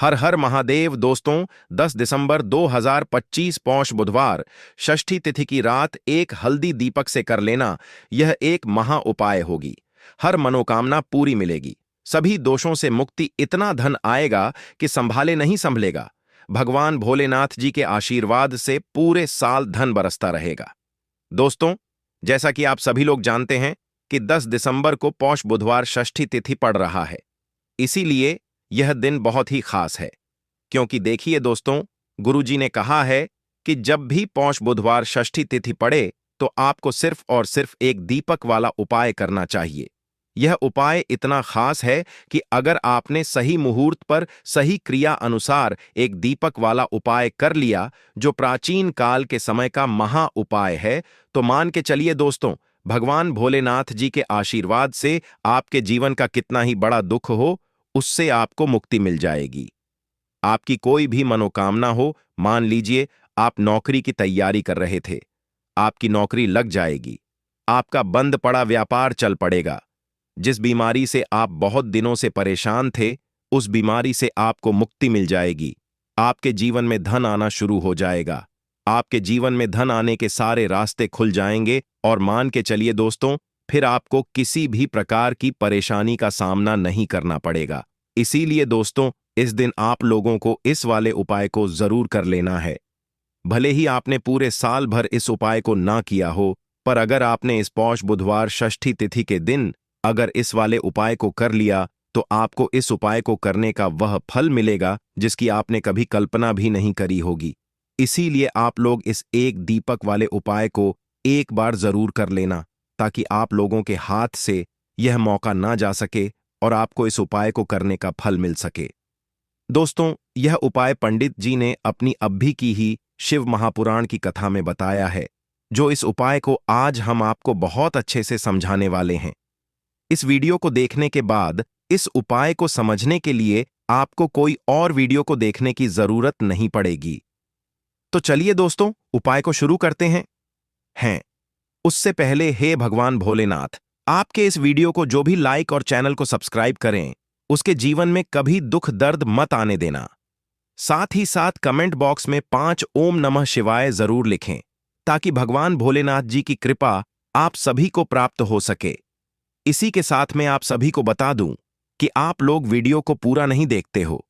हर हर महादेव दोस्तों। 10 दिसंबर 2025 पौष बुधवार षष्ठी तिथि की रात एक हल्दी दीपक से कर लेना, यह एक महा उपाय होगी। हर मनोकामना पूरी मिलेगी, सभी दोषों से मुक्ति, इतना धन आएगा कि संभाले नहीं संभलेगा। भगवान भोलेनाथ जी के आशीर्वाद से पूरे साल धन बरसता रहेगा। दोस्तों, जैसा कि आप सभी लोग जानते हैं कि 10 दिसंबर को पौष बुधवार षष्ठी तिथि पड़ रहा है, इसीलिए यह दिन बहुत ही खास है। क्योंकि देखिए दोस्तों, गुरुजी ने कहा है कि जब भी पौष बुधवार षष्ठी तिथि पड़े तो आपको सिर्फ और सिर्फ एक दीपक वाला उपाय करना चाहिए। यह उपाय इतना खास है कि अगर आपने सही मुहूर्त पर सही क्रिया अनुसार एक दीपक वाला उपाय कर लिया, जो प्राचीन काल के समय का महा उपाय है, तो मान के चलिए दोस्तों, भगवान भोलेनाथ जी के आशीर्वाद से आपके जीवन का कितना ही बड़ा दुख हो, उससे आपको मुक्ति मिल जाएगी। आपकी कोई भी मनोकामना हो, मान लीजिए आप नौकरी की तैयारी कर रहे थे, आपकी नौकरी लग जाएगी। आपका बंद पड़ा व्यापार चल पड़ेगा। जिस बीमारी से आप बहुत दिनों से परेशान थे, उस बीमारी से आपको मुक्ति मिल जाएगी। आपके जीवन में धन आना शुरू हो जाएगा। आपके जीवन में धन आने के सारे रास्ते खुल जाएंगे और मान के चलिए दोस्तों, फिर आपको किसी भी प्रकार की परेशानी का सामना नहीं करना पड़ेगा। इसीलिए दोस्तों, इस दिन आप लोगों को इस वाले उपाय को जरूर कर लेना है। भले ही आपने पूरे साल भर इस उपाय को ना किया हो, पर अगर आपने इस पौष बुधवार षष्ठी तिथि के दिन अगर इस वाले उपाय को कर लिया, तो आपको इस उपाय को करने का वह फल मिलेगा जिसकी आपने कभी कल्पना भी नहीं करी होगी। इसीलिए आप लोग इस एक दीपक वाले उपाय को एक बार जरूर कर लेना, ताकि आप लोगों के हाथ से यह मौका ना जा सके और आपको इस उपाय को करने का फल मिल सके। दोस्तों, यह उपाय पंडित जी ने अपनी अभी की ही शिव महापुराण की कथा में बताया है, जो इस उपाय को आज हम आपको बहुत अच्छे से समझाने वाले हैं। इस वीडियो को देखने के बाद इस उपाय को समझने के लिए आपको कोई और वीडियो को देखने की जरूरत नहीं पड़ेगी। तो चलिए दोस्तों, उपाय को शुरू करते हैं। उससे पहले हे भगवान भोलेनाथ, आपके इस वीडियो को जो भी लाइक और चैनल को सब्सक्राइब करें, उसके जीवन में कभी दुख दर्द मत आने देना। साथ ही साथ कमेंट बॉक्स में 5 ओम नमः शिवाय जरूर लिखें, ताकि भगवान भोलेनाथ जी की कृपा आप सभी को प्राप्त हो सके। इसी के साथ में आप सभी को बता दूं कि आप लोग वीडियो को पूरा नहीं देखते हो,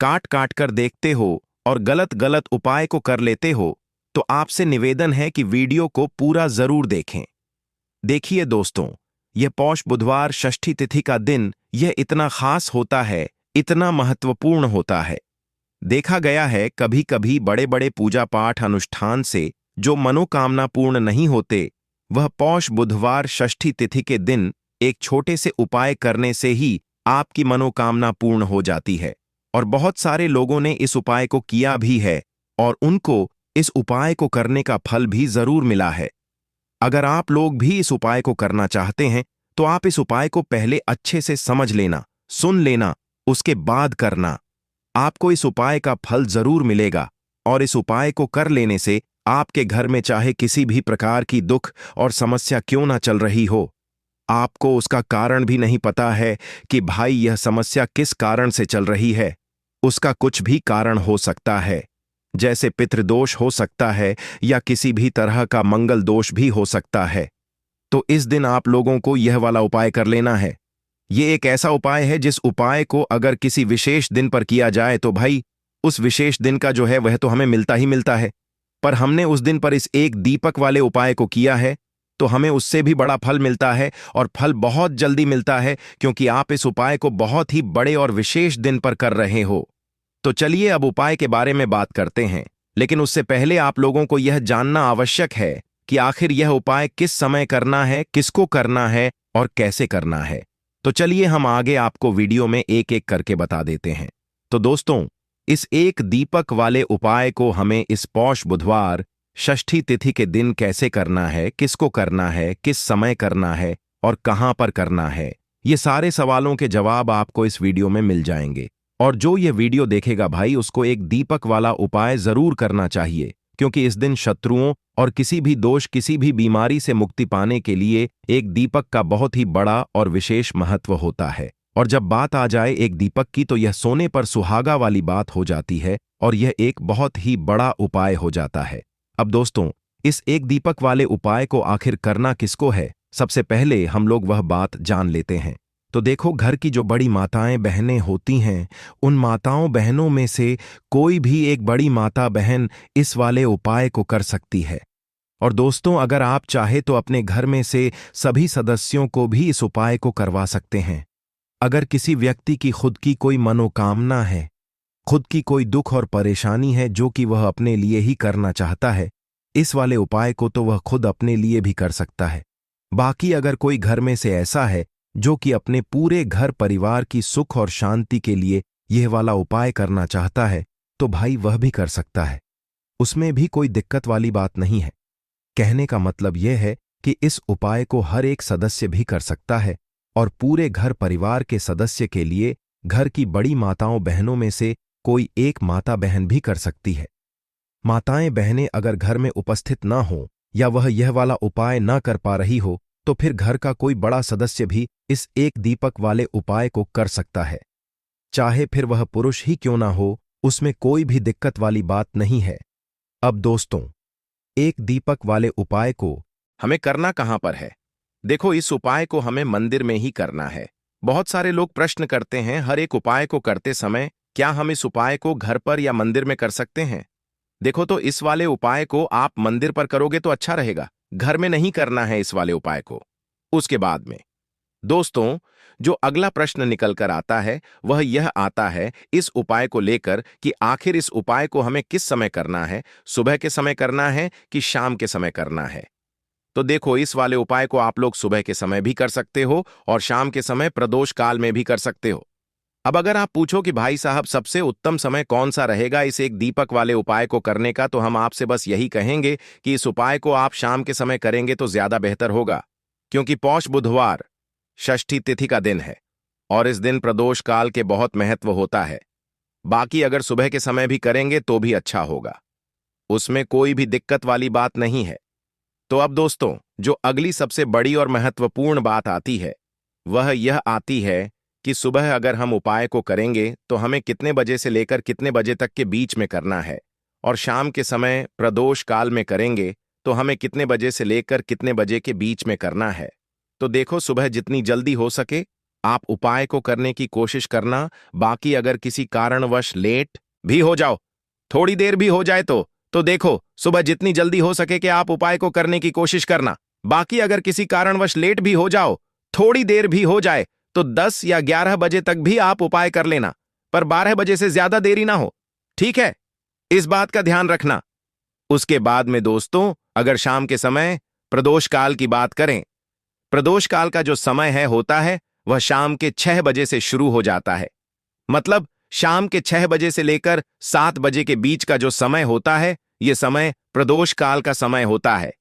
काट काट कर देखते हो और गलत गलत उपाय को कर लेते हो, तो आपसे निवेदन है कि वीडियो को पूरा जरूर देखें। देखिए दोस्तों, यह पौष बुधवार षष्ठी तिथि का दिन यह इतना खास होता है, इतना महत्वपूर्ण होता है। देखा गया है कभी कभी बड़े बड़े पूजा पाठ अनुष्ठान से जो मनोकामना पूर्ण नहीं होते, वह पौष बुधवार षष्ठी तिथि के दिन एक छोटे से उपाय करने से ही आपकी मनोकामना पूर्ण हो जाती है। और बहुत सारे लोगों ने इस उपाय को किया भी है और उनको इस उपाय को करने का फल भी जरूर मिला है। अगर आप लोग भी इस उपाय को करना चाहते हैं, तो आप इस उपाय को पहले अच्छे से समझ लेना, सुन लेना, उसके बाद करना। आपको इस उपाय का फल जरूर मिलेगा और इस उपाय को कर लेने से आपके घर में चाहे किसी भी प्रकार की दुख और समस्या क्यों ना चल रही हो, आपको उसका कारण भी नहीं पता है कि भाई यह समस्या किस कारण से चल रही है, उसका कुछ भी कारण हो सकता है, जैसे पितृदोष हो सकता है या किसी भी तरह का मंगल दोष भी हो सकता है। तो इस दिन आप लोगों को यह वाला उपाय कर लेना है। ये एक ऐसा उपाय है जिस उपाय को अगर किसी विशेष दिन पर किया जाए तो भाई उस विशेष दिन का जो है वह तो हमें मिलता ही मिलता है, पर हमने उस दिन पर इस एक दीपक वाले उपाय को किया है तो हमें उससे भी बड़ा फल मिलता है, और फल बहुत जल्दी मिलता है, क्योंकि आप इस उपाय को बहुत ही बड़े और विशेष दिन पर कर रहे हो। तो चलिए अब उपाय के बारे में बात करते हैं, लेकिन उससे पहले आप लोगों को यह जानना आवश्यक है कि आखिर यह उपाय किस समय करना है, किसको करना है और कैसे करना है। तो चलिए हम आगे आपको वीडियो में एक एक करके बता देते हैं। तो दोस्तों, इस एक दीपक वाले उपाय को हमें इस पौष बुधवार षष्ठी तिथि के दिन कैसे करना है, किसको करना है, किस समय करना है और कहां पर करना है, ये सारे सवालों के जवाब आपको इस वीडियो में मिल जाएंगे। और जो ये वीडियो देखेगा भाई, उसको एक दीपक वाला उपाय जरूर करना चाहिए, क्योंकि इस दिन शत्रुओं और किसी भी दोष, किसी भी बीमारी से मुक्ति पाने के लिए एक दीपक का बहुत ही बड़ा और विशेष महत्व होता है। और जब बात आ जाए एक दीपक की तो यह सोने पर सुहागा वाली बात हो जाती है और यह एक बहुत ही बड़ा उपाय हो जाता है। अब दोस्तों, इस एक दीपक वाले उपाय को आखिर करना किसको है, सबसे पहले हम लोग वह बात जान लेते हैं। तो देखो, घर की जो बड़ी माताएं बहनें होती हैं, उन माताओं बहनों में से कोई भी एक बड़ी माता बहन इस वाले उपाय को कर सकती है। और दोस्तों, अगर आप चाहे तो अपने घर में से सभी सदस्यों को भी इस उपाय को करवा सकते हैं। अगर किसी व्यक्ति की खुद की कोई मनोकामना है, खुद की कोई दुख और परेशानी है जो कि वह अपने लिए ही करना चाहता है, इस वाले उपाय को तो वह खुद अपने लिए भी कर सकता है। बाकी अगर कोई घर में से ऐसा है जो कि अपने पूरे घर परिवार की सुख और शांति के लिए यह वाला उपाय करना चाहता है, तो भाई वह भी कर सकता है। उसमें भी कोई दिक्कत वाली बात नहीं है। कहने का मतलब यह है कि इस उपाय को हर एक सदस्य भी कर सकता है और पूरे घर परिवार के सदस्य के लिए घर की बड़ी माताओं बहनों में से कोई एक माता बहन भी कर सकती है। माताएं बहनें अगर घर में उपस्थित ना हो या वह यह वाला उपाय ना कर पा रही हो, तो फिर घर का कोई बड़ा सदस्य भी इस एक दीपक वाले उपाय को कर सकता है। चाहे फिर वह पुरुष ही क्यों ना हो, उसमें कोई भी दिक्कत वाली बात नहीं है। अब दोस्तों, एक दीपक वाले उपाय को हमें करना कहां पर है? देखो, इस उपाय को हमें मंदिर में ही करना है। बहुत सारे लोग प्रश्न करते हैं, हर एक उपाय को करते समय क्या हम इस उपाय को घर पर या मंदिर में कर सकते हैं? देखो, तो इस वाले उपाय को आप मंदिर पर करोगे तो अच्छा रहेगा, घर में नहीं करना है इस वाले उपाय को। उसके बाद में दोस्तों, जो अगला प्रश्न निकल कर आता है वह यह आता है इस उपाय को लेकर कि आखिर इस उपाय को हमें किस समय करना है, सुबह के समय करना है कि शाम के समय करना है? तो देखो, इस वाले उपाय को आप लोग सुबह के समय भी कर सकते हो और शाम के समय प्रदोष काल में भी कर सकते हो। अब अगर आप पूछो कि भाई साहब सबसे उत्तम समय कौन सा रहेगा इस एक दीपक वाले उपाय को करने का, तो हम आपसे बस यही कहेंगे कि इस उपाय को आप शाम के समय करेंगे तो ज्यादा बेहतर होगा, क्योंकि पौष बुधवार षष्ठी तिथि का दिन है और इस दिन प्रदोष काल के बहुत महत्व होता है। बाकी अगर सुबह के समय भी करेंगे तो भी अच्छा होगा, उसमें कोई भी दिक्कत वाली बात नहीं है। तो अब दोस्तों, जो अगली सबसे बड़ी और महत्वपूर्ण बात आती है वह यह आती है कि सुबह अगर हम उपाय को करेंगे तो हमें कितने बजे से लेकर कितने बजे तक के बीच में करना है, और शाम के समय प्रदोष काल में करेंगे तो हमें कितने बजे से लेकर कितने बजे के बीच में करना है। तो देखो, सुबह जितनी जल्दी हो सके आप उपाय को करने की कोशिश करना। बाकी अगर किसी कारणवश लेट भी हो जाओ, थोड़ी देर भी हो जाए तो देखो, सुबह जितनी जल्दी हो सके कि आप उपाय को करने की कोशिश करना। बाकी अगर किसी कारणवश लेट भी हो जाओ, थोड़ी देर भी हो जाए, तो 10 या 11 बजे तक भी आप उपाय कर लेना, पर 12 बजे से ज्यादा देरी ना हो, ठीक है? इस बात का ध्यान रखना। उसके बाद में दोस्तों, अगर शाम के समय प्रदोष काल की बात करें, प्रदोष काल का जो समय है होता है वह शाम के 6 बजे से शुरू हो जाता है। मतलब शाम के 6 बजे से लेकर 7 बजे के बीच का जो समय होता है, यह समय प्रदोष काल का समय होता है।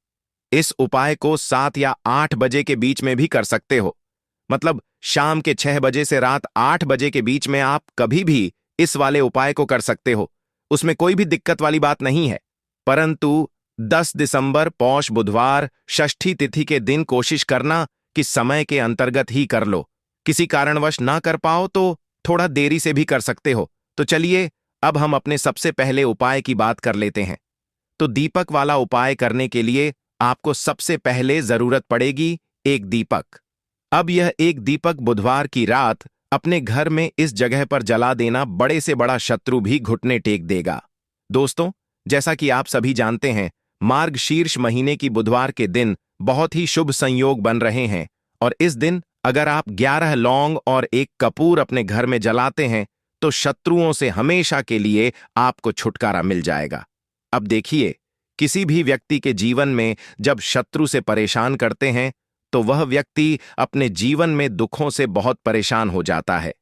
इस उपाय को 7 या 8 बजे के बीच में भी कर सकते हो। मतलब शाम के 6 बजे से रात 8 बजे के बीच में आप कभी भी इस वाले उपाय को कर सकते हो, उसमें कोई भी दिक्कत वाली बात नहीं है। परंतु 10 दिसंबर पौष बुधवार षष्ठी तिथि के दिन कोशिश करना कि समय के अंतर्गत ही कर लो। किसी कारणवश ना कर पाओ तो थोड़ा देरी से भी कर सकते हो। तो चलिए, अब हम अपने सबसे पहले उपाय की बात कर लेते हैं। तो दीपक वाला उपाय करने के लिए आपको सबसे पहले जरूरत पड़ेगी एक दीपक। अब यह एक दीपक बुधवार की रात अपने घर में इस जगह पर जला देना बड़े से बड़ा शत्रु भी घुटने टेक देगा। दोस्तों, जैसा कि आप सभी जानते हैं, मार्गशीर्ष महीने की बुधवार के दिन बहुत ही शुभ संयोग बन रहे हैं और इस दिन अगर आप 11 लौंग और एक कपूर अपने घर में जलाते हैं तो शत्रुओं से हमेशा के लिए आपको छुटकारा मिल जाएगा। अब देखिए, किसी भी व्यक्ति के जीवन में जब शत्रु से परेशान करते हैं तो वह व्यक्ति अपने जीवन में दुखों से बहुत परेशान हो जाता है।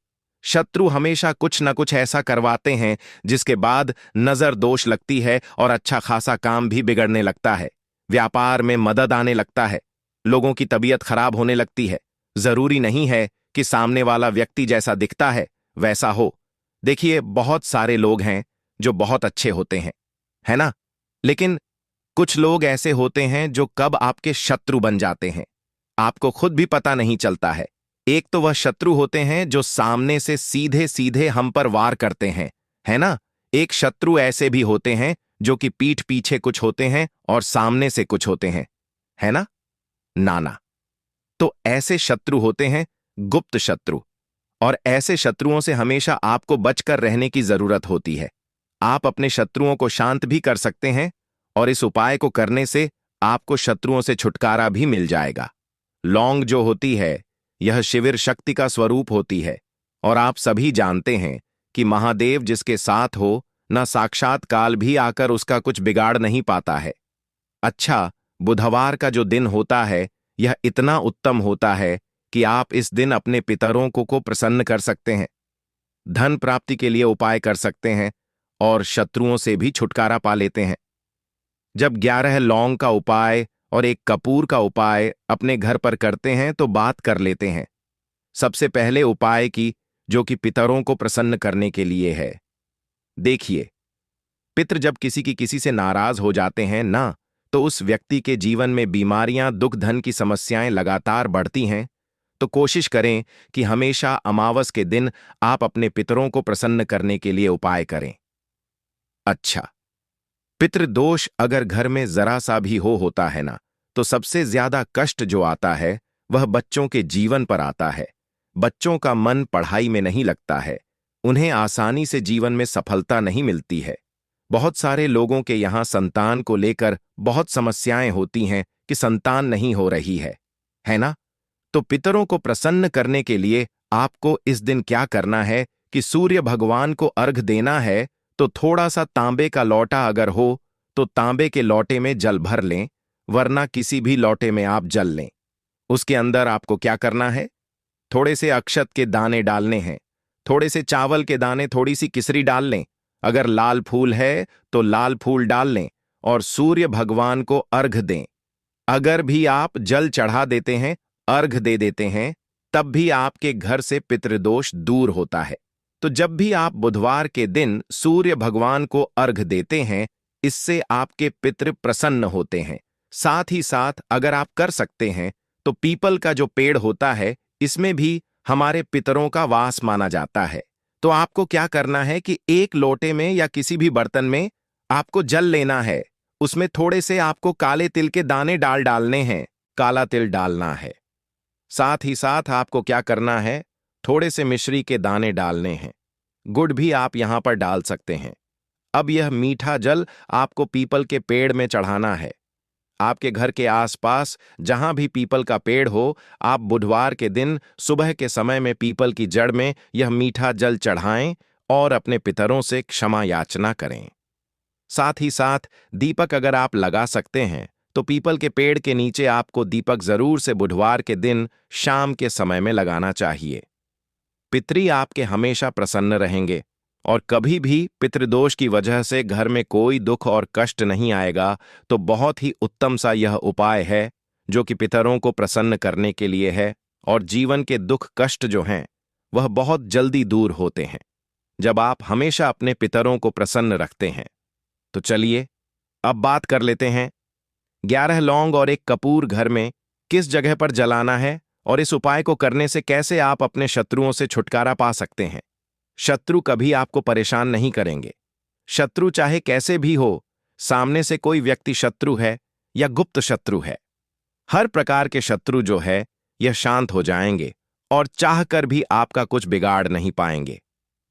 शत्रु हमेशा कुछ न कुछ ऐसा करवाते हैं जिसके बाद नजर दोष लगती है और अच्छा खासा काम भी बिगड़ने लगता है, व्यापार में मदद आने लगता है, लोगों की तबीयत खराब होने लगती है। जरूरी नहीं है कि सामने वाला व्यक्ति जैसा दिखता है वैसा हो। देखिए, बहुत सारे लोग हैं जो बहुत अच्छे होते हैं, है ना? लेकिन कुछ लोग ऐसे होते हैं जो कब आपके शत्रु बन जाते हैं आपको खुद भी पता नहीं चलता है। एक तो वह शत्रु होते हैं जो सामने से सीधे सीधे हम पर वार करते हैं, है ना। एक शत्रु ऐसे भी होते हैं जो कि पीठ पीछे कुछ होते हैं और सामने से कुछ होते हैं, है ना। नाना। तो ऐसे शत्रु होते हैं गुप्त शत्रु, और ऐसे शत्रुओं से हमेशा आपको बचकर रहने की जरूरत होती है। आप अपने शत्रुओं को शांत भी कर सकते हैं, और इस उपाय को करने से आपको शत्रुओं से छुटकारा भी मिल जाएगा। लौंग जो होती है, यह शिविर शक्ति का स्वरूप होती है, और आप सभी जानते हैं कि महादेव जिसके साथ हो, न साक्षात काल भी आकर उसका कुछ बिगाड़ नहीं पाता है। अच्छा, बुधवार का जो दिन होता है, यह इतना उत्तम होता है कि आप इस दिन अपने पितरों को प्रसन्न कर सकते हैं, धन प्राप्ति के लिए उपाय कर सकते हैं, और शत्रुओं से भी छुटकारा पा लेते हैं। जब 11 लौंग का उपाय और 1 कपूर का उपाय अपने घर पर करते हैं तो बात कर लेते हैं। सबसे पहले उपाय की, जो कि पितरों को प्रसन्न करने के लिए है। देखिए, पितृ जब किसी से नाराज हो जाते हैं ना, तो उस व्यक्ति के जीवन में बीमारियां, दुख, धन की समस्याएं लगातार बढ़ती हैं। तो कोशिश करें कि हमेशा अमावस के दिन आप अपने पितरों को प्रसन्न करने के लिए उपाय करें। अच्छा, पितृदोष अगर घर में जरा सा भी होता है ना, तो सबसे ज्यादा कष्ट जो आता है वह बच्चों के जीवन पर आता है। बच्चों का मन पढ़ाई में नहीं लगता है, उन्हें आसानी से जीवन में सफलता नहीं मिलती है। बहुत सारे लोगों के यहाँ संतान को लेकर बहुत समस्याएं होती हैं कि संतान नहीं हो रही है ना। तो पितरों को प्रसन्न करने के लिए आपको इस दिन क्या करना है कि सूर्य भगवान को अर्घ देना है। तो थोड़ा सा तांबे का लौटा अगर हो तो तांबे के लौटे में जल भर लें, वरना किसी भी लौटे में आप जल लें। उसके अंदर आपको क्या करना है, थोड़े से अक्षत के दाने डालने हैं, थोड़े से चावल के दाने, थोड़ी सी किसरी डाल लें। अगर लाल फूल है तो लाल फूल डाल लें और सूर्य भगवान को अर्घ दें। अगर भी आप जल चढ़ा देते हैं, अर्घ दे देते हैं, तब भी आपके घर से पितृदोष दूर होता है। तो जब भी आप बुधवार के दिन सूर्य भगवान को अर्घ देते हैं, इससे आपके पितृ प्रसन्न होते हैं। साथ ही साथ अगर आप कर सकते हैं तो पीपल का जो पेड़ होता है, इसमें भी हमारे पितरों का वास माना जाता है। तो आपको क्या करना है कि 1 लोटे में या किसी भी बर्तन में आपको जल लेना है, उसमें थोड़े से आपको काले तिल के दाने डालने हैं, काला तिल डालना है। साथ ही साथ आपको क्या करना है, थोड़े से मिश्री के दाने डालने हैं, गुड़ भी आप यहां पर डाल सकते हैं। अब यह मीठा जल आपको पीपल के पेड़ में चढ़ाना है। आपके घर के आसपास जहां भी पीपल का पेड़ हो, आप बुधवार के दिन सुबह के समय में पीपल की जड़ में यह मीठा जल चढ़ाएं और अपने पितरों से क्षमा याचना करें। साथ ही साथ दीपक अगर आप लगा सकते हैं तो पीपल के पेड़ के नीचे आपको दीपक जरूर से बुधवार के दिन शाम के समय में लगाना चाहिए। पितरी आपके हमेशा प्रसन्न रहेंगे और कभी भी पितृदोष की वजह से घर में कोई दुख और कष्ट नहीं आएगा। तो बहुत ही उत्तम सा यह उपाय है जो कि पितरों को प्रसन्न करने के लिए है, और जीवन के दुख कष्ट जो हैं वह बहुत जल्दी दूर होते हैं जब आप हमेशा अपने पितरों को प्रसन्न रखते हैं। तो चलिए अब बात कर लेते हैं 11 लौंग और 1 कपूर घर में किस जगह पर जलाना है, और इस उपाय को करने से कैसे आप अपने शत्रुओं से छुटकारा पा सकते हैं। शत्रु कभी आपको परेशान नहीं करेंगे। शत्रु चाहे कैसे भी हो, सामने से कोई व्यक्ति शत्रु है या गुप्त शत्रु है, हर प्रकार के शत्रु जो है यह शांत हो जाएंगे और चाहकर भी आपका कुछ बिगाड़ नहीं पाएंगे।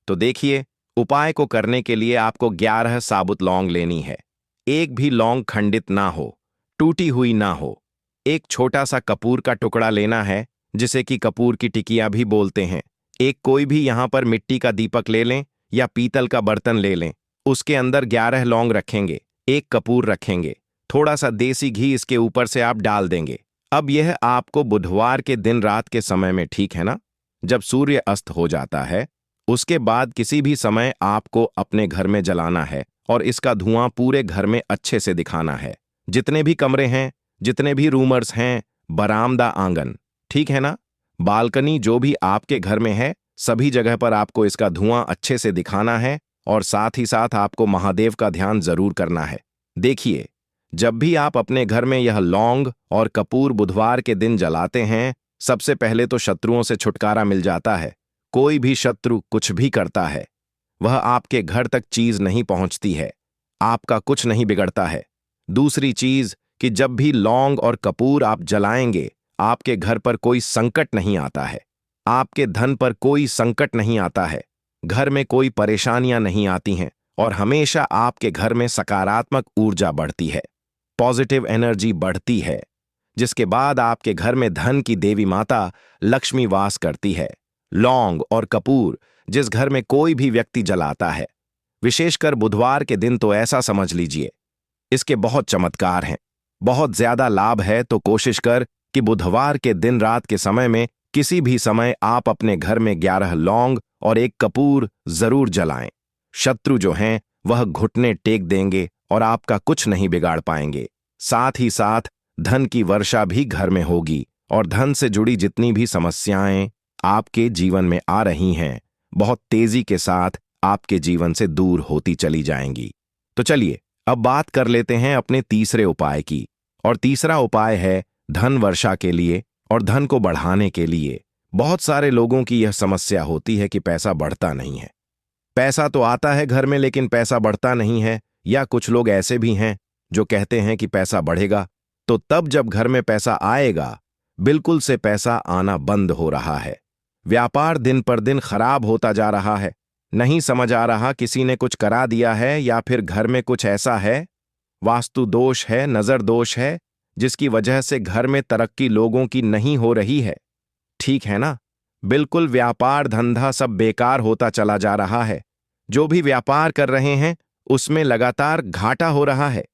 तो देखिए, उपाय को करने के लिए आपको 11 साबुत लौंग लेनी है। एक भी लौंग खंडित ना हो, टूटी हुई ना हो। एक छोटा सा कपूर का टुकड़ा लेना है, जिसे कि कपूर की टिकिया भी बोलते हैं। एक कोई भी यहां पर मिट्टी का दीपक ले लें या पीतल का बर्तन ले लें। उसके अंदर 11 लौंग रखेंगे, 1 कपूर रखेंगे, थोड़ा सा देसी घी इसके ऊपर से आप डाल देंगे। अब यह आपको बुधवार के दिन रात के समय में, ठीक है ना, जब सूर्य अस्त हो जाता है, उसके बाद किसी भी समय आपको अपने घर में जलाना है और इसका धुआं पूरे घर में अच्छे से दिखाना है। जितने भी कमरे हैं, जितने भी रूमर्स हैं, बरामदा, आंगन, ठीक है ना, बालकनी, जो भी आपके घर में है, सभी जगह पर आपको इसका धुआं अच्छे से दिखाना है। और साथ ही साथ आपको महादेव का ध्यान जरूर करना है। देखिए, जब भी आप अपने घर में यह लौंग और कपूर बुधवार के दिन जलाते हैं, सबसे पहले तो शत्रुओं से छुटकारा मिल जाता है। कोई भी शत्रु कुछ भी करता है, वह आपके घर तक चीज नहीं पहुंचती है, आपका कुछ नहीं बिगड़ता है। दूसरी चीज कि जब भी लौंग और कपूर आप जलाएंगे, आपके घर पर कोई संकट नहीं आता है, आपके धन पर कोई संकट नहीं आता है, घर में कोई परेशानियां नहीं आती हैं और हमेशा आपके घर में सकारात्मक ऊर्जा बढ़ती है, पॉजिटिव एनर्जी बढ़ती है, जिसके बाद आपके घर में धन की देवी माता लक्ष्मी वास करती है। लौंग और कपूर जिस घर में कोई भी व्यक्ति जलाता है, विशेषकर बुधवार के दिन, तो ऐसा समझ लीजिए इसके बहुत चमत्कार हैं, बहुत ज्यादा लाभ है। तो कोशिश कर कि बुधवार के दिन रात के समय में किसी भी समय आप अपने घर में 11 लौंग और 1 कपूर जरूर जलाएं। शत्रु जो हैं वह घुटने टेक देंगे और आपका कुछ नहीं बिगाड़ पाएंगे। साथ ही साथ धन की वर्षा भी घर में होगी और धन से जुड़ी जितनी भी समस्याएं आपके जीवन में आ रही हैं, बहुत तेजी के साथ आपके जीवन से दूर होती चली जाएंगी। तो चलिए अब बात कर लेते हैं अपने तीसरे उपाय की। और तीसरा उपाय है धन वर्षा के लिए और धन को बढ़ाने के लिए। बहुत सारे लोगों की यह समस्या होती है कि पैसा बढ़ता नहीं है। पैसा तो आता है घर में लेकिन पैसा बढ़ता नहीं है, या कुछ लोग ऐसे भी हैं जो कहते हैं कि पैसा बढ़ेगा, तो तब जब घर में पैसा आएगा, बिल्कुल से पैसा आना बंद हो रहा है। व्यापार दिन पर दिन खराब होता जा रहा है। नहीं समझ आ रहा किसी ने कुछ करा दिया है या फिर घर में कुछ ऐसा है, वास्तु दोष है, नजर दोष है, जिसकी वजह से घर में तरक्की लोगों की नहीं हो रही है। ठीक है ना? बिल्कुल व्यापार धंधा सब बेकार होता चला जा रहा है। जो भी व्यापार कर रहे हैं उसमें लगातार घाटा हो रहा है।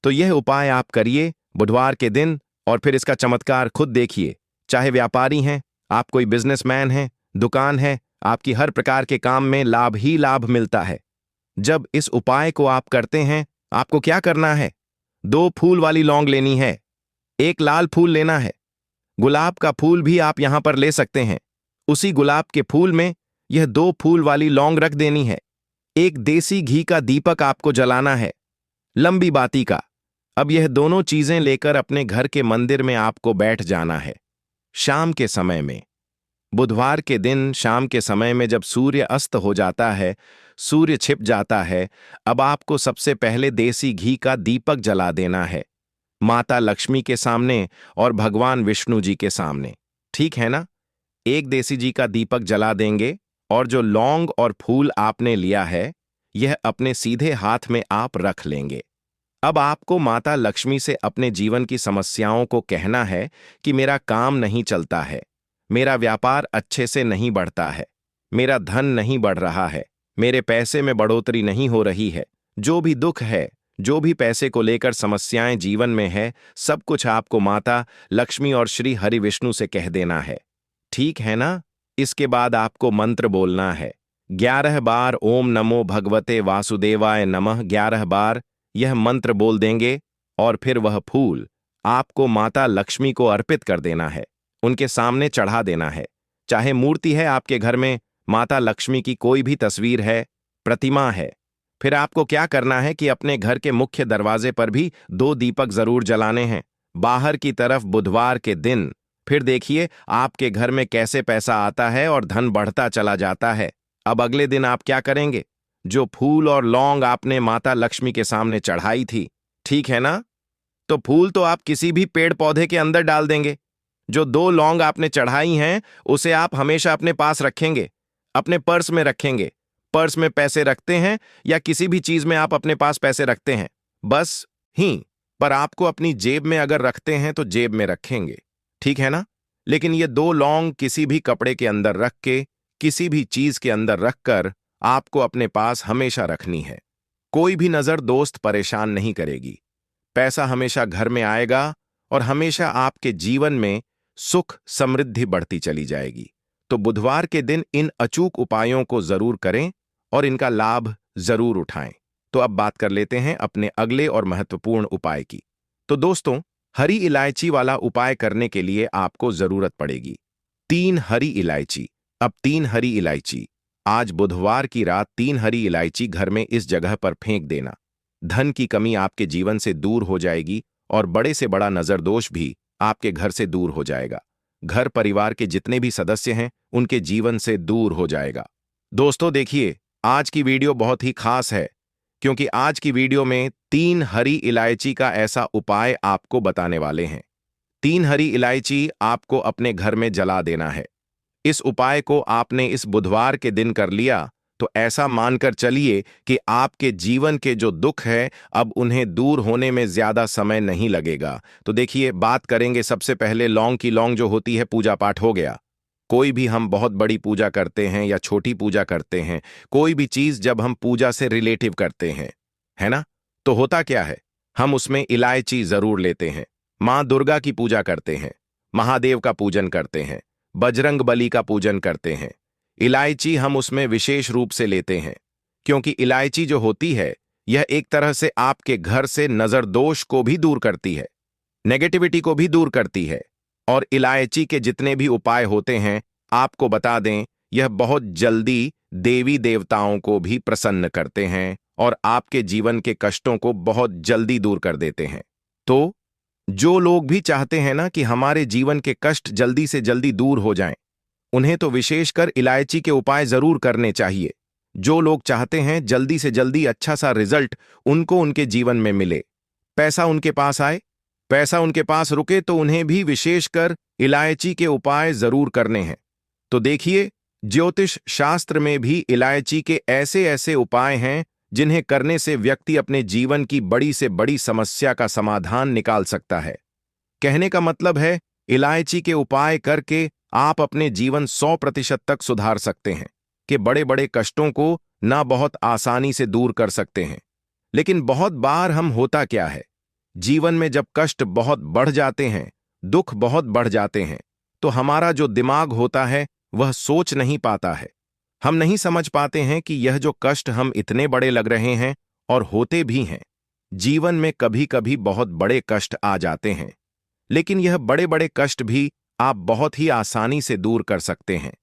तो यह उपाय आप करिए बुधवार के दिन और फिर इसका चमत्कार खुद देखिए। चाहे व्यापारी हैं, आप कोई बिजनेसमैन हैं, दुकान है, आपकी हर प्रकार के काम में लाभ ही लाभ मिलता है। जब इस उपाय को आप करते हैं, आपको क्या करना है? 2 फूल वाली लौंग लेनी है, 1 लाल फूल लेना है, गुलाब का फूल भी आप यहां पर ले सकते हैं। उसी गुलाब के फूल में यह 2 फूल वाली लौंग रख देनी है। 1 देसी घी का दीपक आपको जलाना है, लंबी बाती का। अब यह दोनों चीजें लेकर अपने घर के मंदिर में आपको बैठ जाना है। शाम के समय में, बुधवार के दिन शाम के समय में जब सूर्य अस्त हो जाता है, सूर्य छिप जाता है, अब आपको सबसे पहले देसी घी का दीपक जला देना है, माता लक्ष्मी के सामने और भगवान विष्णु जी के सामने। ठीक है ना? 1 देसी घी का दीपक जला देंगे और जो लौंग और फूल आपने लिया है, यह अपने सीधे हाथ में आप रख लेंगे। अब आपको माता लक्ष्मी से अपने जीवन की समस्याओं को कहना है कि मेरा काम नहीं चलता है, मेरा व्यापार अच्छे से नहीं बढ़ता है, मेरा धन नहीं बढ़ रहा है, मेरे पैसे में बढ़ोतरी नहीं हो रही है। जो भी दुख है, जो भी पैसे को लेकर समस्याएं जीवन में है, सब कुछ आपको माता लक्ष्मी और श्री हरि विष्णु से कह देना है। ठीक है ना? इसके बाद आपको मंत्र बोलना है 11 बार, ओम नमो भगवते वासुदेवाय नमः। 11 बार यह मंत्र बोल देंगे और फिर वह फूल आपको माता लक्ष्मी को अर्पित कर देना है, उनके सामने चढ़ा देना है। चाहे मूर्ति है आपके घर में, माता लक्ष्मी की कोई भी तस्वीर है, प्रतिमा है, फिर आपको क्या करना है कि अपने घर के मुख्य दरवाजे पर भी 2 दीपक जरूर जलाने हैं, बाहर की तरफ बुधवार के दिन। फिर देखिए आपके घर में कैसे पैसा आता है और धन बढ़ता चला जाता है। अब अगले दिन आप क्या करेंगे? जो फूल और लौंग आपने माता लक्ष्मी के सामने चढ़ाई थी, ठीक है ना, तो फूल तो आप किसी भी पेड़ पौधे के अंदर डाल देंगे। जो 2 लौंग आपने चढ़ाई हैं उसे आप हमेशा अपने पास रखेंगे, अपने पर्स में रखेंगे। पर्स में पैसे रखते हैं या किसी भी चीज में आप अपने पास पैसे रखते हैं, बस ही, पर आपको अपनी जेब में अगर रखते हैं तो जेब में रखेंगे, ठीक है ना। लेकिन ये 2 लौंग किसी भी कपड़े के अंदर रख के, किसी भी चीज के अंदर रखकर आपको अपने पास हमेशा रखनी है। कोई भी नजर दोस्त परेशान नहीं करेगी, पैसा हमेशा घर में आएगा और हमेशा आपके जीवन में सुख समृद्धि बढ़ती चली जाएगी। तो बुधवार के दिन इन अचूक उपायों को जरूर करें और इनका लाभ जरूर उठाएं। तो अब बात कर लेते हैं अपने अगले और महत्वपूर्ण उपाय की। तो दोस्तों, हरी इलायची वाला उपाय करने के लिए आपको जरूरत पड़ेगी 3 हरी इलायची। अब 3 हरी इलायची, आज बुधवार की रात 3 हरी इलायची घर में इस जगह पर फेंक देना। धन की कमी आपके जीवन से दूर हो जाएगी और बड़े से बड़ा नजर दोष भी आपके घर से दूर हो जाएगा। घर परिवार के जितने भी सदस्य हैं उनके जीवन से दूर हो जाएगा। दोस्तों देखिए, आज की वीडियो बहुत ही खास है, क्योंकि आज की वीडियो में 3 हरी इलायची का ऐसा उपाय आपको बताने वाले हैं। 3 हरी इलायची आपको अपने घर में जला देना है। इस उपाय को आपने इस बुधवार के दिन कर लिया तो ऐसा मानकर चलिए कि आपके जीवन के जो दुख है अब उन्हें दूर होने में ज्यादा समय नहीं लगेगा। तो देखिए, बात करेंगे सबसे पहले लौंग की। लौंग जो होती है, पूजा पाठ हो गया। कोई भी हम बहुत बड़ी पूजा करते हैं या छोटी पूजा करते हैं, कोई भी चीज जब हम पूजा से रिलेटिव करते हैं, है ना, तो होता क्या है, हम उसमें इलायची जरूर लेते हैं। मां दुर्गा की पूजा करते हैं, महादेव का पूजन करते हैं, बजरंग बली का पूजन करते हैं। इलायची हम उसमें विशेष रूप से लेते हैं, क्योंकि इलायची जो होती है यह एक तरह से आपके घर से नजर दोष को भी दूर करती है, नेगेटिविटी को भी दूर करती है। और इलायची के जितने भी उपाय होते हैं, आपको बता दें, यह बहुत जल्दी देवी देवताओं को भी प्रसन्न करते हैं और आपके जीवन के कष्टों को बहुत जल्दी दूर कर देते हैं। तो जो लोग भी चाहते हैं ना कि हमारे जीवन के कष्ट जल्दी से जल्दी दूर हो जाएं, उन्हें तो विशेषकर इलायची के उपाय जरूर करने चाहिए। जो लोग चाहते हैं जल्दी से जल्दी अच्छा सा रिजल्ट उनको उनके जीवन में मिले, पैसा उनके पास आए, पैसा उनके पास रुके, तो उन्हें भी विशेषकर इलायची के उपाय जरूर करने हैं। तो देखिए, ज्योतिष शास्त्र में भी इलायची के ऐसे ऐसे उपाय हैं जिन्हें करने से व्यक्ति अपने जीवन की बड़ी से बड़ी समस्या का समाधान निकाल सकता है। कहने का मतलब है, इलायची के उपाय करके आप अपने जीवन 100% तक सुधार सकते हैं, कि बड़े बड़े कष्टों को ना बहुत आसानी से दूर कर सकते हैं। लेकिन बहुत बार हम होता क्या है, जीवन में जब कष्ट बहुत बढ़ जाते हैं, दुख बहुत बढ़ जाते हैं, तो हमारा जो दिमाग होता है वह सोच नहीं पाता है। हम नहीं समझ पाते हैं कि यह जो कष्ट हम इतने बड़े लग रहे हैं, और होते भी हैं। जीवन में कभी कभी बहुत बड़े कष्ट आ जाते हैं, लेकिन यह बड़े बड़े कष्ट भी आप बहुत ही आसानी से दूर कर सकते हैं।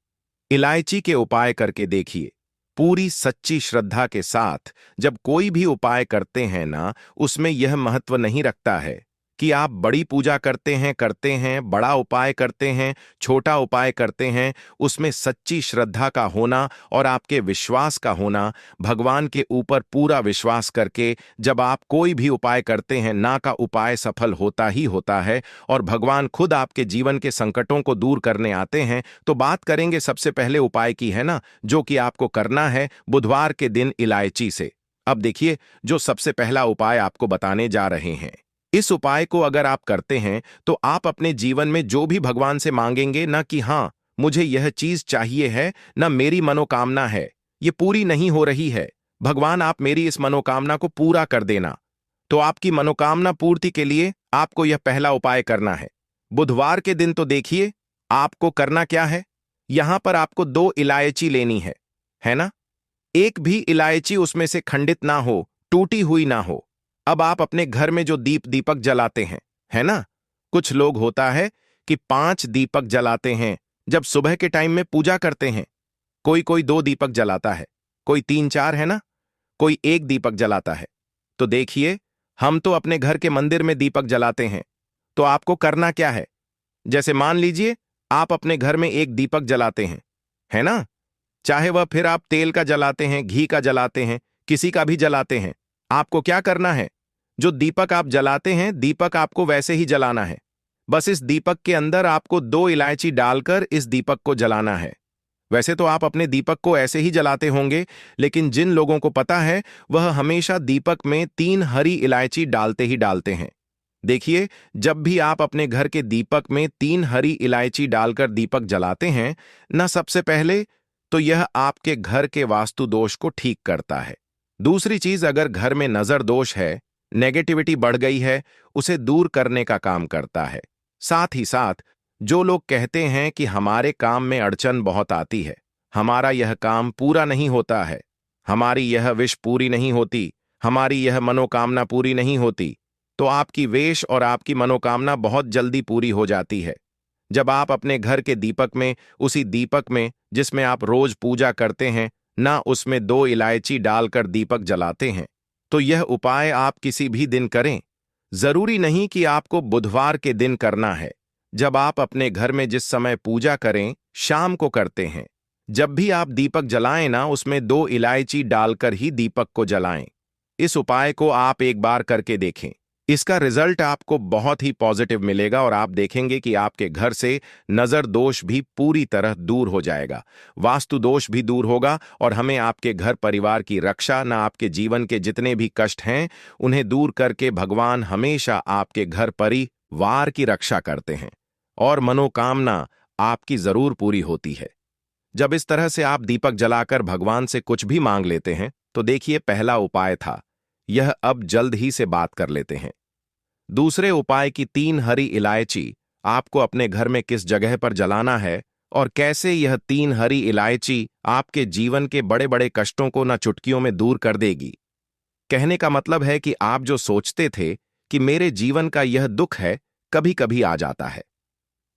इलायची के उपाय करके देखिए। पूरी सच्ची श्रद्धा के साथ जब कोई भी उपाय करते हैं ना, उसमें यह महत्व नहीं रखता है कि आप बड़ी पूजा करते हैं, बड़ा उपाय करते हैं, छोटा उपाय करते हैं। उसमें सच्ची श्रद्धा का होना और आपके विश्वास का होना, भगवान के ऊपर पूरा विश्वास करके जब आप कोई भी उपाय करते हैं ना, का उपाय सफल होता ही होता है और भगवान खुद आपके जीवन के संकटों को दूर करने आते हैं। तो बात करेंगे सबसे पहले उपाय की, है ना, जो कि आपको करना है बुधवार के दिन इलायची से। अब देखिए, जो सबसे पहला उपाय आपको बताने जा रहे हैं, इस उपाय को अगर आप करते हैं तो आप अपने जीवन में जो भी भगवान से मांगेंगे ना, कि हाँ मुझे यह चीज चाहिए है, ना मेरी मनोकामना है, ये पूरी नहीं हो रही है, भगवान आप मेरी इस मनोकामना को पूरा कर देना। तो आपकी मनोकामना पूर्ति के लिए आपको यह पहला उपाय करना है बुधवार के दिन। तो देखिए, आपको करना क्या है, यहां पर आपको 2 इलायची लेनी है ना। एक भी इलायची उसमें से खंडित ना हो, टूटी हुई ना हो। अब आप अपने घर में जो दीपक जलाते हैं, है ना, कुछ लोग होता है कि 5 दीपक जलाते हैं जब सुबह के टाइम में पूजा करते हैं। कोई कोई 2 दीपक जलाता है, कोई 3-4, है ना, कोई 1 दीपक जलाता है। तो देखिए, हम तो अपने घर के मंदिर में दीपक जलाते हैं। तो आपको करना क्या है, जैसे मान लीजिए आप अपने घर में 1 दीपक जलाते हैं, है ना, चाहे वह फिर आप तेल का जलाते हैं, घी का जलाते हैं, किसी का भी जलाते हैं। आपको क्या करना है, जो दीपक आप जलाते हैं, दीपक आपको वैसे ही जलाना है। बस इस दीपक के अंदर आपको 2 इलायची डालकर इस दीपक को जलाना है। वैसे तो आप अपने दीपक को ऐसे ही जलाते होंगे, लेकिन जिन लोगों को पता है वह हमेशा दीपक में 3 हरी इलायची डालते ही डालते हैं। देखिए, जब भी आप अपने घर के दीपक में 3 हरी इलायची डालकर दीपक जलाते हैं ना, सबसे पहले तो यह आपके घर के वास्तु दोष को ठीक करता है। दूसरी चीज, अगर घर में नजर दोष है, नेगेटिविटी बढ़ गई है, उसे दूर करने का काम करता है। साथ ही साथ जो लोग कहते हैं कि हमारे काम में अड़चन बहुत आती है, हमारा यह काम पूरा नहीं होता है, हमारी यह विश पूरी नहीं होती, हमारी यह मनोकामना पूरी नहीं होती, तो आपकी वेश और आपकी मनोकामना बहुत जल्दी पूरी हो जाती है। जब आप अपने घर के दीपक में, उसी दीपक में जिसमें आप रोज पूजा करते हैं ना, उसमें 2 इलायची डालकर दीपक जलाते हैं, तो यह उपाय आप किसी भी दिन करें। जरूरी नहीं कि आपको बुधवार के दिन करना है, जब आप अपने घर में जिस समय पूजा करें, शाम को करते हैं, जब भी आप दीपक जलाएं ना, उसमें 2 इलायची डालकर ही दीपक को जलाएं। इस उपाय को आप एक बार करके देखें। इसका रिजल्ट आपको बहुत ही पॉजिटिव मिलेगा और आप देखेंगे कि आपके घर से नजर दोष भी पूरी तरह दूर हो जाएगा, वास्तु दोष भी दूर होगा और हमें आपके घर परिवार की रक्षा, ना आपके जीवन के जितने भी कष्ट हैं उन्हें दूर करके भगवान हमेशा आपके घर परिवार की रक्षा करते हैं और मनोकामना आपकी जरूर पूरी होती है। जब इस तरह से आप दीपक जलाकर भगवान से कुछ भी मांग लेते हैं तो देखिए, पहला उपाय था यह, अब जल्द ही से बात कर लेते हैं। दूसरे उपाय की 3 हरी इलायची आपको अपने घर में किस जगह पर जलाना है और कैसे यह 3 हरी इलायची आपके जीवन के बड़े बड़े कष्टों को न चुटकियों में दूर कर देगी। कहने का मतलब है कि आप जो सोचते थे कि मेरे जीवन का यह दुख है, कभी कभी आ जाता है।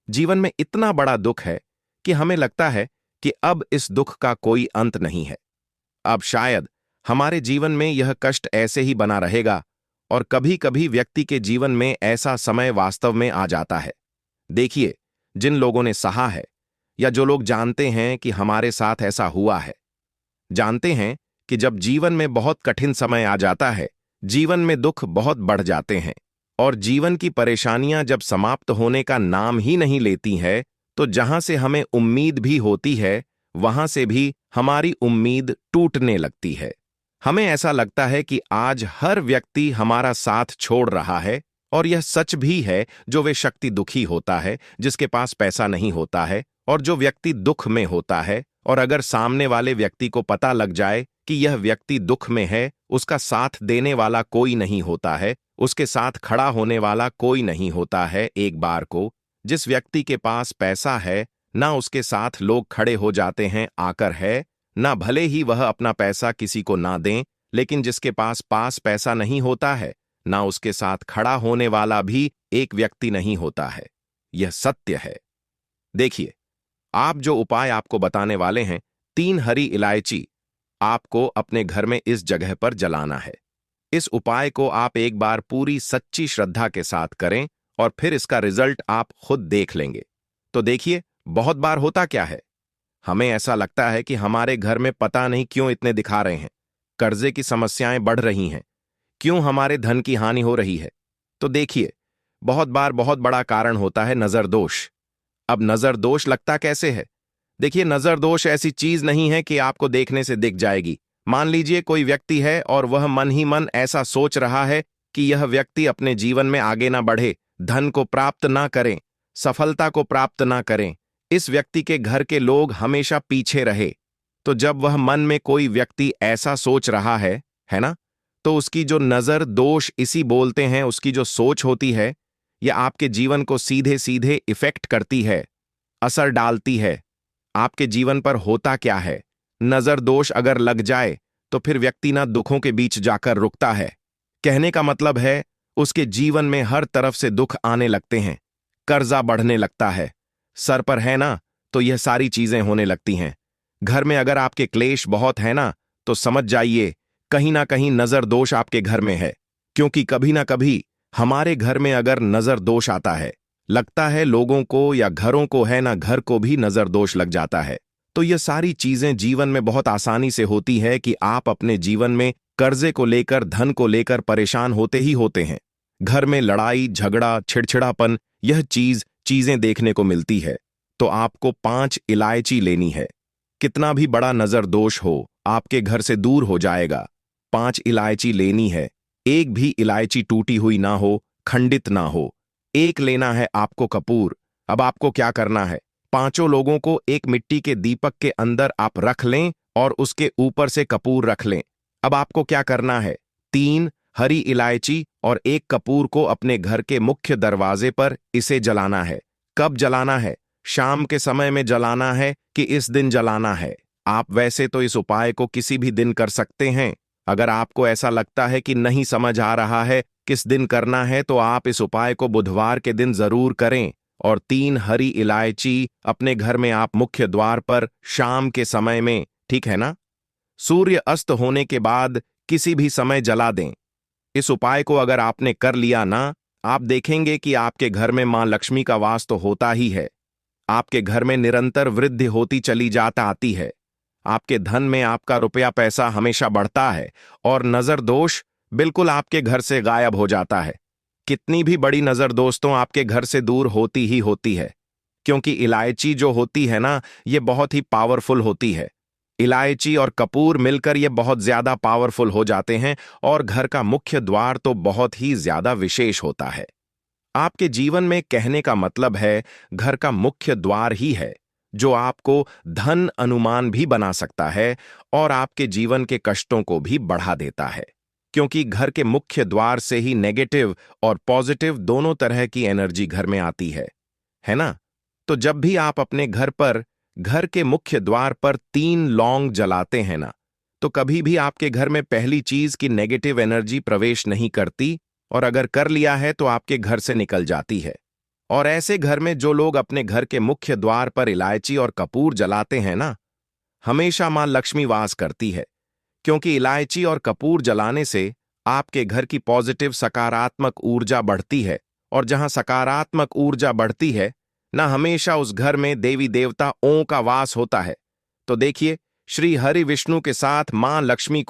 जीवन में इतना बड़ा दुख है कि हमें लगता है कि अब इस दुख का कोई अंत नहीं है। अब शायद हमारे जीवन में यह कष्ट ऐसे ही बना रहेगा और कभी कभी व्यक्ति के जीवन में ऐसा समय वास्तव में आ जाता है। देखिए, जिन लोगों ने सहा है या जो लोग जानते हैं कि हमारे साथ ऐसा हुआ है, जानते हैं कि जब जीवन में बहुत कठिन समय आ जाता है, जीवन में दुख बहुत बढ़ जाते हैं और जीवन की परेशानियां जब समाप्त होने का नाम ही नहीं लेती है, तो जहां से हमें उम्मीद भी होती है वहां से भी हमारी उम्मीद टूटने लगती है। हमें ऐसा लगता है कि आज हर व्यक्ति हमारा साथ छोड़ रहा है और यह सच भी है। जो वे शक्ति दुखी होता है, जिसके पास पैसा नहीं होता है और जो व्यक्ति दुख में होता है, और अगर सामने वाले व्यक्ति को पता लग जाए कि यह व्यक्ति दुख में है, उसका साथ देने वाला कोई नहीं होता है, उसके साथ खड़ा होने वाला कोई नहीं होता है। एक बार को जिस व्यक्ति के पास पैसा है, ना उसके साथ लोग खड़े हो जाते हैं आकर है, ना भले ही वह अपना पैसा किसी को ना दें, लेकिन जिसके पास पैसा नहीं होता है, ना उसके साथ खड़ा होने वाला भी एक व्यक्ति नहीं होता है। यह सत्य है। देखिए, आप जो उपाय आपको बताने वाले हैं, 3 हरी इलायची आपको अपने घर में इस जगह पर जलाना है। इस उपाय को आप एक बार पूरी सच्ची श्रद्धा के साथ करें और फिर इसका रिजल्ट आप खुद देख लेंगे। तो देखिए, बहुत बार होता क्या है, हमें ऐसा लगता है कि हमारे घर में पता नहीं क्यों इतने दिखा रहे हैं, कर्जे की समस्याएं बढ़ रही हैं, क्यों हमारे धन की हानि हो रही है। तो देखिए, बहुत बार बहुत बड़ा कारण होता है नजर दोष। अब नजर दोष लगता कैसे है? देखिए, नजर दोष ऐसी चीज नहीं है कि आपको देखने से दिख जाएगी। मान लीजिए कोई व्यक्ति है और वह मन ही मन ऐसा सोच रहा है कि यह व्यक्ति अपने जीवन में आगे ना बढ़े, धन को प्राप्त ना करें, सफलता को प्राप्त ना करें, इस व्यक्ति के घर के लोग हमेशा पीछे रहे। तो जब वह मन में कोई व्यक्ति ऐसा सोच रहा है ना, तो उसकी जो नजर दोष इसी बोलते हैं, उसकी जो सोच होती है, यह आपके जीवन को सीधे सीधे इफेक्ट करती है, असर डालती है। आपके जीवन पर होता क्या है, नजर दोष अगर लग जाए तो फिर व्यक्ति ना दुखों के बीच जाकर रुकता है। कहने का मतलब है, उसके जीवन में हर तरफ से दुख आने लगते हैं, कर्जा बढ़ने लगता है, सर पर है ना तो यह सारी चीजें होने लगती हैं। घर में अगर आपके क्लेश बहुत है ना, तो समझ जाइए कहीं ना कहीं नजर दोष आपके घर में है। क्योंकि कभी ना कभी हमारे घर में अगर नजर दोष आता है, लगता है लोगों को या घरों को है ना, घर को भी नजर दोष लग जाता है। तो ये सारी चीजें जीवन में बहुत आसानी से होती है कि आप अपने जीवन में कर्जे को लेकर, धन को लेकर परेशान होते ही होते हैं। घर में लड़ाई झगड़ा, चिड़चिड़ापन, यह चीजें देखने को मिलती है। तो आपको 5 इलायची लेनी है। कितना भी बड़ा नजर दोष हो, आपके घर से दूर हो जाएगा। 5 इलायची लेनी है। एक भी इलायची टूटी हुई ना हो, खंडित ना हो। एक लेना है आपको कपूर। अब आपको क्या करना है, 5 लोगों को एक मिट्टी के दीपक के अंदर आप रख लें और उसके ऊपर से कपूर रख लें। अब आपको क्या करना है, 3 हरी इलायची और 1 कपूर को अपने घर के मुख्य दरवाजे पर इसे जलाना है। कब जलाना है? शाम के समय में जलाना है कि इस दिन जलाना है? आप वैसे तो इस उपाय को किसी भी दिन कर सकते हैं। अगर आपको ऐसा लगता है कि नहीं समझ आ रहा है किस दिन करना है, तो आप इस उपाय को बुधवार के दिन जरूर करें और 3 हरी इलायची अपने घर में आप मुख्य द्वार पर शाम के समय में, ठीक है ना, सूर्य अस्त होने के बाद किसी भी समय जला दें। इस उपाय को अगर आपने कर लिया ना, आप देखेंगे कि आपके घर में मां लक्ष्मी का वास तो होता ही है। आपके घर में निरंतर वृद्धि होती चली जाता आती है। आपके धन में आपका रुपया पैसा हमेशा बढ़ता है और नजर दोष बिल्कुल आपके घर से गायब हो जाता है। कितनी भी बड़ी नजर दोस्तों आपके घर से दूर होती ही होती है, क्योंकि इलायची जो होती है ना, ये बहुत ही पावरफुल होती है। इलायची और कपूर मिलकर ये बहुत ज्यादा पावरफुल हो जाते हैं और घर का मुख्य द्वार तो बहुत ही ज्यादा विशेष होता है। आपके जीवन में कहने का मतलब है घर का मुख्य द्वार ही है जो आपको धन अनुमान भी बना सकता है और आपके जीवन के कष्टों को भी बढ़ा देता है, क्योंकि घर के मुख्य द्वार से ही नेगेटिव और पॉजिटिव दोनों तरह की एनर्जी घर में आती है ना। तो जब भी आप अपने घर के मुख्य द्वार पर 3 लौंग जलाते हैं ना, तो कभी भी आपके घर में पहली चीज की नेगेटिव एनर्जी प्रवेश नहीं करती, और अगर कर लिया है तो आपके घर से निकल जाती है। और ऐसे घर में जो लोग अपने घर के मुख्य द्वार पर इलायची और कपूर जलाते हैं ना, हमेशा मां लक्ष्मी वास करती है, क्योंकि इलायची और कपूर जलाने से आपके घर की पॉजिटिव सकारात्मक ऊर्जा बढ़ती है, और जहां सकारात्मक ऊर्जा बढ़ती है ना, हमेशा उस घर में देवी देवता ओं का वास होता है। तो देखिए, श्री हरि विष्णु के साथ मां लक्ष्मी